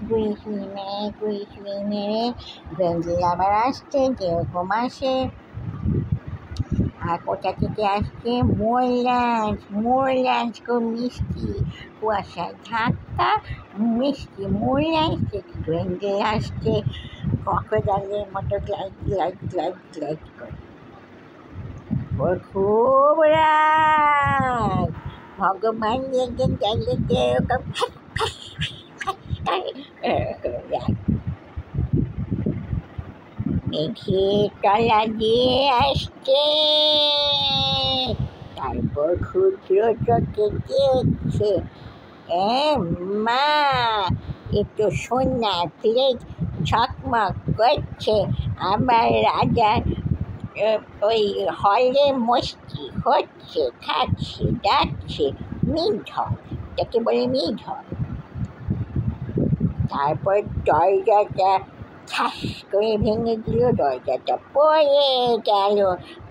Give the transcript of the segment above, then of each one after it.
গুই মেরে বেঞ্জিল আবার আসছে যেরকম আসে। আর কোথা থেকে আসছে? মোর ল্যান্ড খুব মিষ্টি, কুয়াশায় ধাক্কা, মিষ্টি মোর ল্যান্ড থেকে বেঞ্জিল আসছে ক্রকোডাইলের মতো গ্লাইড করে। ওর খুব রাগ। ভগবান রেগে গেলে এরকম রাগ। মেঘের তলা দিয়ে আসছে, তারপর ক্ষুদ্র চোখে দেখছে, মা এ তো সোনা প্লেট ঝকমক করছে। আমার রাজার ওই হলে মস্তি হচ্ছে, খাচ্ছে যাচ্ছে, মিঢল, তাকে বলে মিঢল। তারপর দরজাটা ঠাস করে ভেঙে দিল, দরজাটা পড়ে গেল,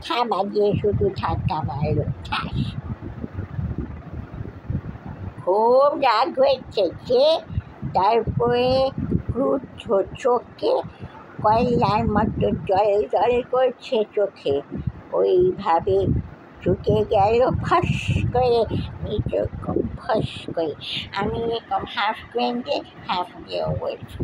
থাবা দিয়ে শুধু ধাক্কা মারল, ঠাস। খুব রাগ হয়েছে যে, তারপরে ক্রুদ্ধ চোখে কয়লার মতো জল করছে চোখে, ওইভাবে ঢুকে গেল ফস করে নিচে, ফস করে। আমি এরকম হাফ ফ্রেন্ডে হাফ দিয়ে বলছি।